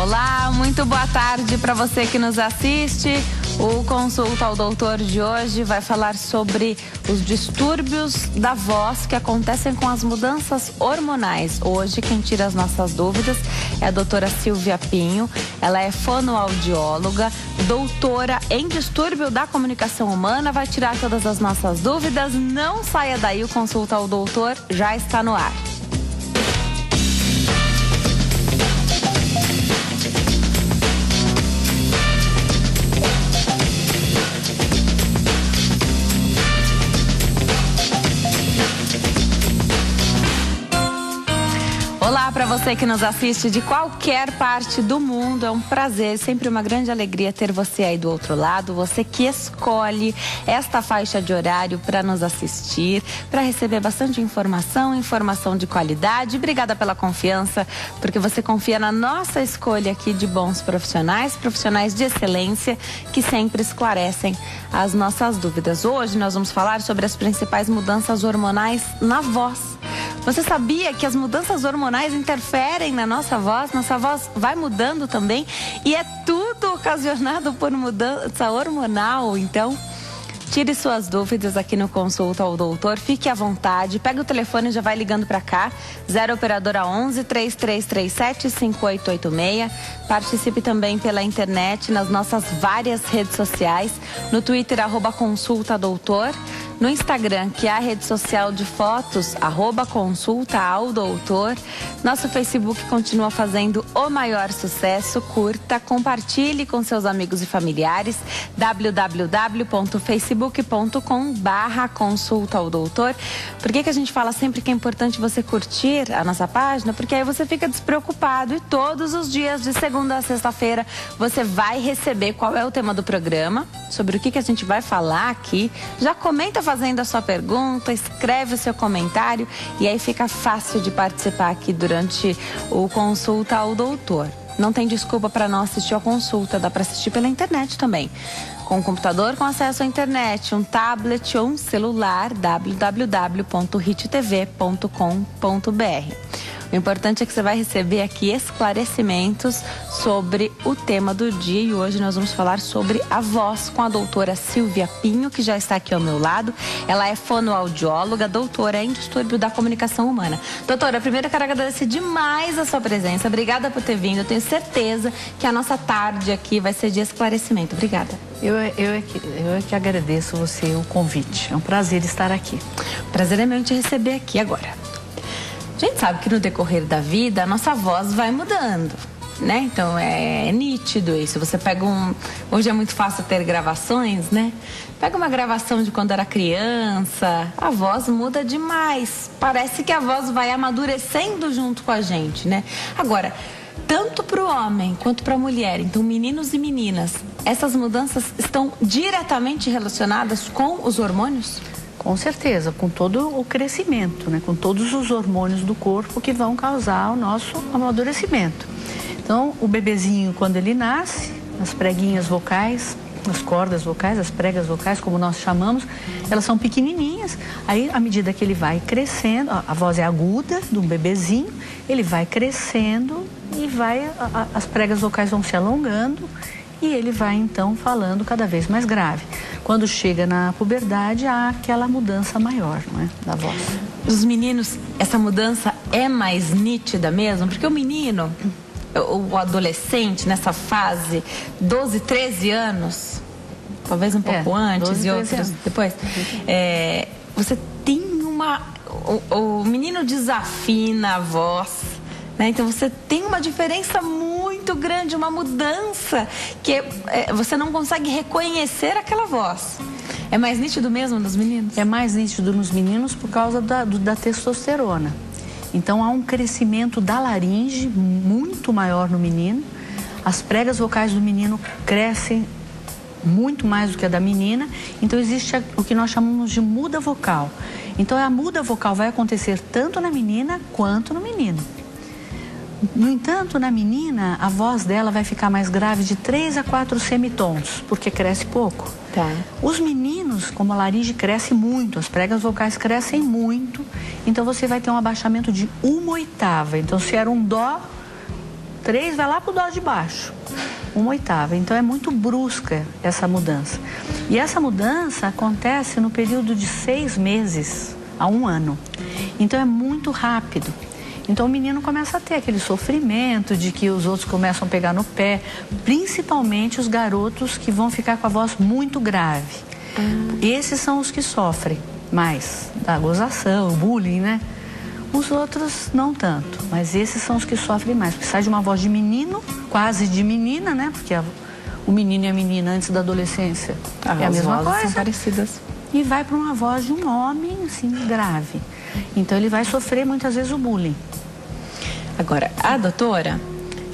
Olá, muito boa tarde para você que nos assiste. O Consulta ao Doutor de hoje vai falar sobre os distúrbios da voz que acontecem com as mudanças hormonais. Hoje, quem tira as nossas dúvidas é a doutora Silvia Pinho. Ela é fonoaudióloga, doutora em distúrbio da comunicação humana. Vai tirar todas as nossas dúvidas. Não saia daí, o Consulta ao Doutor já está no ar. Olá para você que nos assiste de qualquer parte do mundo, é um prazer, sempre uma grande alegria ter você aí do outro lado, você que escolhe esta faixa de horário para nos assistir, para receber bastante informação de qualidade. Obrigada pela confiança, porque você confia na nossa escolha aqui de bons profissionais de excelência que sempre esclarecem as nossas dúvidas. Hoje nós vamos falar sobre as principais mudanças hormonais na voz. Você sabia que as mudanças hormonais interferem na nossa voz vai mudando também e é tudo ocasionado por mudança hormonal? Então, tire suas dúvidas aqui no Consulta ao Doutor, fique à vontade, pega o telefone e já vai ligando para cá, 0 operadora 11 3337 5886. Participe também pela internet nas nossas várias redes sociais, no Twitter @consultadoutor, no Instagram, que é a rede social de fotos, @consultaaldoutor. Nosso Facebook continua fazendo o maior sucesso. Curta, compartilhe com seus amigos e familiares. www.facebook.com/consultaaldoutor. Por que a gente fala sempre que é importante você curtir a nossa página? Porque aí você fica despreocupado e todos os dias, de segunda a sexta-feira, você vai receber qual é o tema do programa, sobre o que a gente vai falar aqui. Já comenta fazendo a sua pergunta, escreve o seu comentário e aí fica fácil de participar aqui durante o Consulta ao Doutor. Não tem desculpa para não assistir a consulta, dá para assistir pela internet também. Com um computador com acesso à internet, um tablet ou um celular, www.hittv.com.br. O importante é que você vai receber aqui esclarecimentos sobre o tema do dia e hoje nós vamos falar sobre a voz com a doutora Silvia Pinho, que já está aqui ao meu lado. Ela é fonoaudióloga, doutora em distúrbio da comunicação humana. Doutora, primeiro eu quero agradecer demais a sua presença. Obrigada por ter vindo. Eu tenho certeza que a nossa tarde aqui vai ser de esclarecimento. Obrigada. Eu é que agradeço você o convite. É um prazer estar aqui. O prazer é meu te receber aqui agora. A gente sabe que no decorrer da vida a nossa voz vai mudando, né? Então é nítido isso. Você pega hoje é muito fácil ter gravações, né? Pega uma gravação de quando era criança, a voz muda demais. Parece que a voz vai amadurecendo junto com a gente, né? Agora, tanto para o homem quanto para a mulher, então meninos e meninas, essas mudanças estão diretamente relacionadas com os hormônios? Com certeza, com todo o crescimento, né? Com todos os hormônios do corpo que vão causar o nosso amadurecimento. Então, o bebezinho, quando ele nasce, as preguinhas vocais, as cordas vocais, as pregas vocais, como nós chamamos, elas são pequenininhas. Aí, à medida que ele vai crescendo, a voz é aguda de um bebezinho, ele vai crescendo e as pregas vocais vão se alongando e ele vai, então, falando cada vez mais grave. Quando chega na puberdade, há aquela mudança maior, não é, da voz. Os meninos, essa mudança é mais nítida mesmo? Porque o menino, o adolescente, nessa fase, 12, 13 anos, talvez um pouco antes 12, e outros anos depois, você tem o menino desafina a voz, né? Então você tem uma diferença muito grande, uma mudança que você não consegue reconhecer aquela voz. É mais nítido mesmo nos meninos? É mais nítido nos meninos por causa da testosterona. Então há um crescimento da laringe muito maior no menino. As pregas vocais do menino crescem muito mais do que a da menina. Então existe o que nós chamamos de muda vocal. Então a muda vocal vai acontecer tanto na menina quanto no menino. No entanto, na menina, a voz dela vai ficar mais grave de 3 a 4 semitons, porque cresce pouco. Tá. Os meninos, como a laringe cresce muito, as pregas vocais crescem muito, então você vai ter um abaixamento de 1/8. Então, se era um dó, 3 vai lá pro dó de baixo, 1/8. Então é muito brusca essa mudança. E essa mudança acontece no período de 6 meses a 1 ano. Então é muito rápido. Então o menino começa a ter aquele sofrimento de que os outros começam a pegar no pé, principalmente os garotos que vão ficar com a voz muito grave. Esses são os que sofrem mais da gozação, bullying, né? Os outros não tanto, mas esses são os que sofrem mais, porque sai de uma voz de menino, quase de menina, né? Porque o menino e a menina antes da adolescência é a mesma coisa. São parecidas. E vai para uma voz de um homem, assim, grave. Então ele vai sofrer muitas vezes o bullying. Agora, a doutora,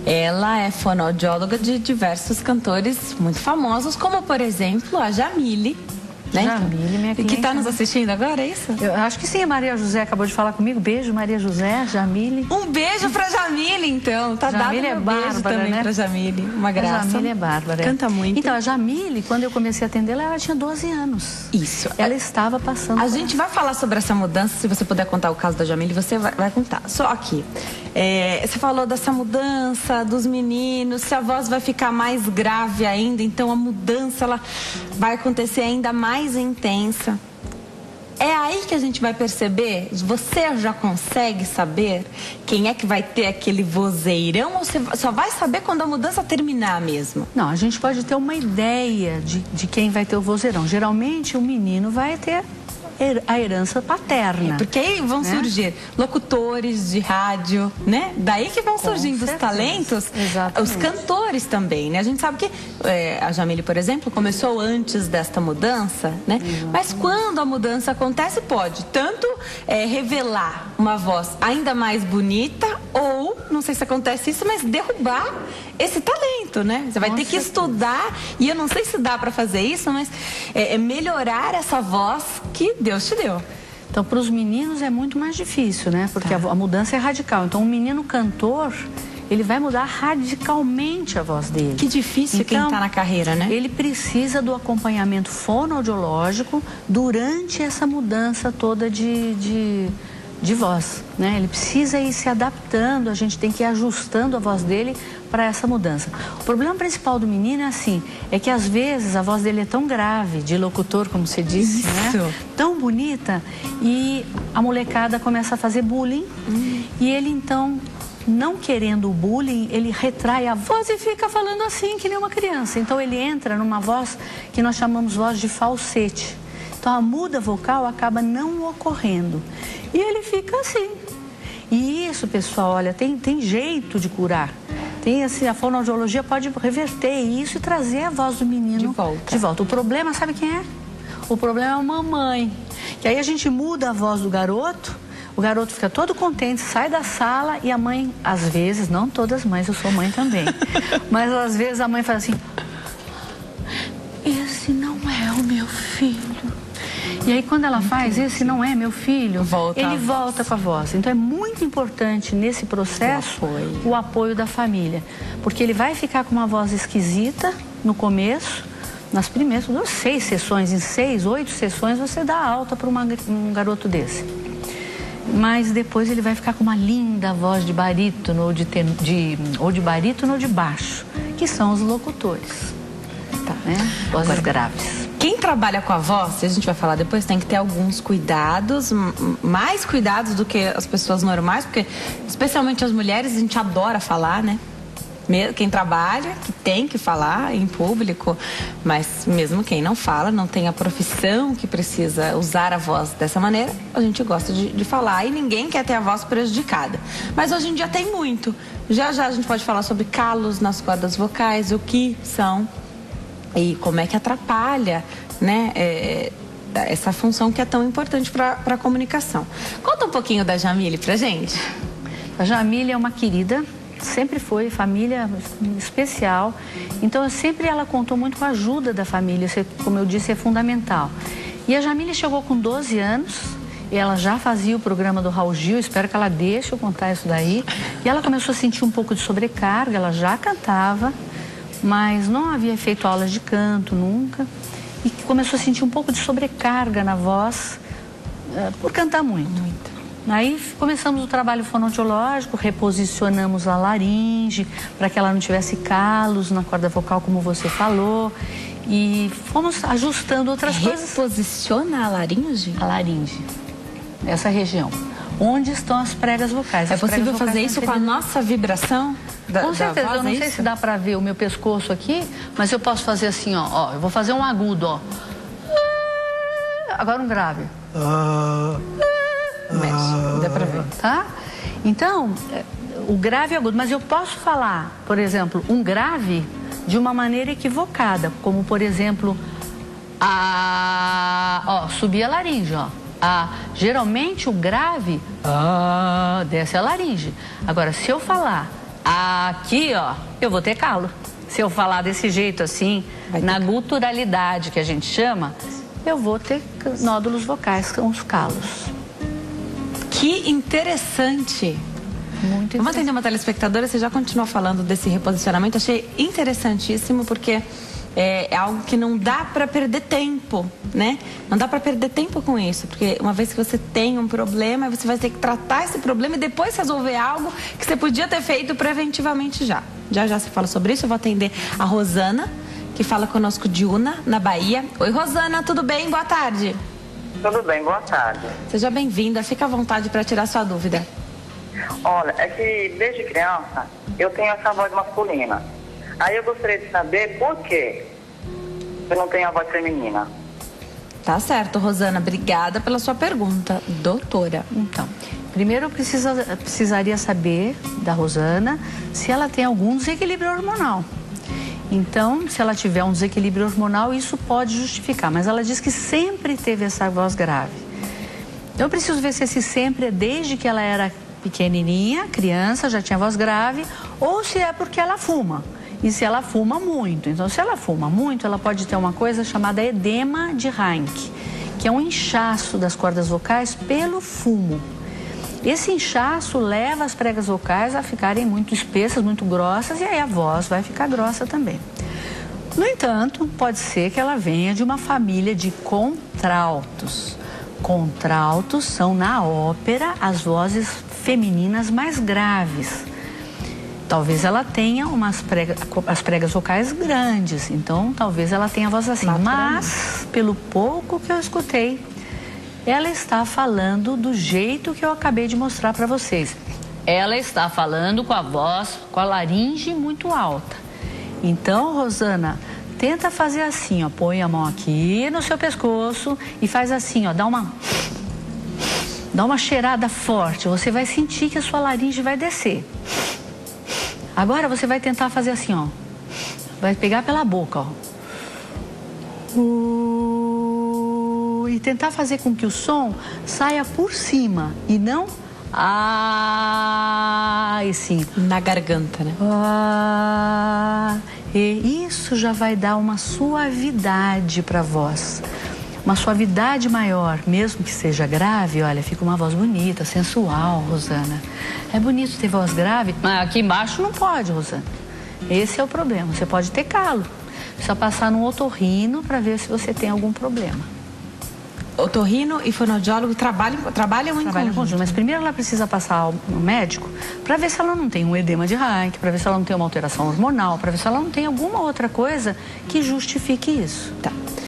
ela é fonoaudióloga de diversos cantores muito famosos, como por exemplo a Jamile, né? Jamile, minha cliente. Que está nos assistindo agora, é isso? Eu acho que sim, a Maria José acabou de falar comigo. Beijo, Maria José, Jamile. Um beijo pra Jamile, então. Tá dado Jamile é meu beijo bárbara, também, né? pra Jamile. Uma graça. A Jamile é bárbara. Canta muito. Então, a Jamile, quando eu comecei a atendê-la, ela tinha 12 anos. Isso. Ela estava passando... A gente vai falar sobre essa mudança, se você puder contar o caso da Jamile, você vai contar. Só que, você falou dessa mudança dos meninos, se a voz vai ficar mais grave ainda, então a mudança ela vai acontecer ainda mais intensa. É aí que a gente vai perceber, você já consegue saber quem é que vai ter aquele vozeirão ou você só vai saber quando a mudança terminar mesmo? Não, a gente pode ter uma ideia de quem vai ter o vozeirão. Geralmente o menino vai ter a herança paterna. Porque aí vão surgir locutores de rádio, né? Daí que vão surgindo os talentos, os cantores também, né? A gente sabe que a Jamile, por exemplo, começou antes desta mudança, né? Mas quando a mudança acontece, pode tanto revelar uma voz ainda mais bonita ou, não sei se acontece isso, mas derrubar esse talento, né? Você vai ter que estudar e eu não sei se dá para fazer isso, mas melhorar essa voz que Deus te deu. Então, para os meninos é muito mais difícil, né? Porque a mudança é radical. Então, um menino cantor, ele vai mudar radicalmente a voz dele. Que difícil quem está na carreira, né? Ele precisa do acompanhamento fonoaudiológico durante essa mudança toda de voz, né? Ele precisa ir se adaptando, a gente tem que ir ajustando a voz dele para essa mudança. O problema principal do menino é que às vezes a voz dele é tão grave, de locutor, como você disse, né? Tão bonita, e a molecada começa a fazer bullying, e ele então, não querendo o bullying, ele retrai a voz e fica falando assim, que nem uma criança. Então ele entra numa voz que nós chamamos voz de falsete. Então a muda vocal acaba não ocorrendo. E ele fica assim. E isso, pessoal, olha, tem jeito de curar. Tem assim, a fonoaudiologia pode reverter isso e trazer a voz do menino de volta. O problema, sabe quem é? O problema é a mamãe. Que aí a gente muda a voz do garoto, o garoto fica todo contente, sai da sala e a mãe, às vezes, não todas as mães, eu sou mãe também, mas às vezes a mãe fala assim: esse não é o meu filho. E aí quando ela faz, esse não é meu filho, ele volta com a voz. Então é muito importante nesse processo o apoio da família. Porque ele vai ficar com uma voz esquisita no começo, nas primeiras 6 sessões, em 6, 8 sessões você dá alta para um garoto desse. Mas depois ele vai ficar com uma linda voz de barítono ou de barítono ou de baixo, que são os locutores. Né? Vozes graves. Quem trabalha com a voz, a gente vai falar depois, tem que ter alguns cuidados, mais cuidados do que as pessoas normais, porque especialmente as mulheres, a gente adora falar, né? Quem trabalha, que tem que falar em público, mas mesmo quem não fala, não tem a profissão que precisa usar a voz dessa maneira, a gente gosta de falar e ninguém quer ter a voz prejudicada. Mas hoje em dia tem muito. Já já a gente pode falar sobre calos nas cordas vocais, o que são e como é que atrapalha, né, essa função que é tão importante para a comunicação. Conta um pouquinho da Jamile pra gente. A Jamile é uma querida, sempre foi família especial, então sempre ela contou muito com a ajuda da família, como eu disse, é fundamental. E a Jamile chegou com 12 anos, e ela já fazia o programa do Raul Gil, espero que ela deixe eu contar isso daí, e ela começou a sentir um pouco de sobrecarga, ela já cantava, mas não havia feito aulas de canto nunca, e começou a sentir um pouco de sobrecarga na voz por cantar muito. Aí começamos o trabalho fonoaudiológico, reposicionamos a laringe para que ela não tivesse calos na corda vocal, como você falou. E fomos ajustando outras coisas. Reposiciona a laringe? A laringe, essa região. Onde estão as pregas vocais? É possível fazer isso com a nossa vibração? Com certeza, eu não sei se dá para ver o meu pescoço aqui, mas eu posso fazer assim, ó. Eu vou fazer um agudo, ó. Agora um grave. Mexe, dá pra ver. Tá? Então, o grave é agudo, mas eu posso falar, por exemplo, um grave de uma maneira equivocada, como por exemplo, subir a laringe, ó. Geralmente o grave, desce a laringe. Agora, se eu falar aqui, ó, eu vou ter calo. Se eu falar desse jeito assim, na guturalidade que a gente chama, eu vou ter nódulos vocais, com os calos. Que interessante! Muito Vamos atender uma telespectadora, você já continuou falando desse reposicionamento, achei interessantíssimo porque é algo que não dá para perder tempo, né? Não dá para perder tempo com isso, porque uma vez que você tem um problema, você vai ter que tratar esse problema e depois resolver algo que você podia ter feito preventivamente já. Já se fala sobre isso, eu vou atender a Rosana, que fala conosco de Una, na Bahia. Oi, Rosana, tudo bem? Boa tarde. Tudo bem, boa tarde. Seja bem-vinda, fica à vontade para tirar sua dúvida. Olha, é que desde criança eu tenho essa voz masculina. Aí eu gostaria de saber por que eu não tenho a voz feminina. Tá certo, Rosana. Obrigada pela sua pergunta, doutora. Então, primeiro eu precisaria saber da Rosana se ela tem algum desequilíbrio hormonal. Então, se ela tiver um desequilíbrio hormonal, isso pode justificar. Mas ela diz que sempre teve essa voz grave. Então, eu preciso ver se esse sempre é desde que ela era pequenininha, criança, já tinha voz grave, ou se é porque ela fuma. E se ela fuma muito. Então, se ela fuma muito, ela pode ter uma coisa chamada edema de Reinke, que é um inchaço das cordas vocais pelo fumo. Esse inchaço leva as pregas vocais a ficarem muito espessas, muito grossas, e aí a voz vai ficar grossa também. No entanto, pode ser que ela venha de uma família de contraltos. Contraltos são, na ópera, as vozes femininas mais graves. Talvez ela tenha as pregas vocais grandes, então talvez ela tenha a voz assim. Mas, pelo pouco que eu escutei, ela está falando do jeito que eu acabei de mostrar para vocês. Ela está falando com a voz, com a laringe muito alta. Então, Rosana, tenta fazer assim, ó. Põe a mão aqui no seu pescoço e faz assim, ó. Dá uma cheirada forte. Você vai sentir que a sua laringe vai descer. Agora você vai tentar fazer assim, ó. Vai pegar pela boca, ó. E tentar fazer com que o som saia por cima e não e sim na garganta, né? E isso já vai dar uma suavidade para a voz. Uma suavidade maior, mesmo que seja grave, olha, fica uma voz bonita, sensual, Rosana. É bonito ter voz grave, mas aqui embaixo não pode, Rosana. Esse é o problema, você pode ter calo. Precisa passar no otorrino para ver se você tem algum problema. Otorrino e fonoaudiólogo trabalham em conjunto. Mas primeiro ela precisa passar no médico para ver se ela não tem um edema de Reinke, para ver se ela não tem uma alteração hormonal, para ver se ela não tem alguma outra coisa que justifique isso. Tá.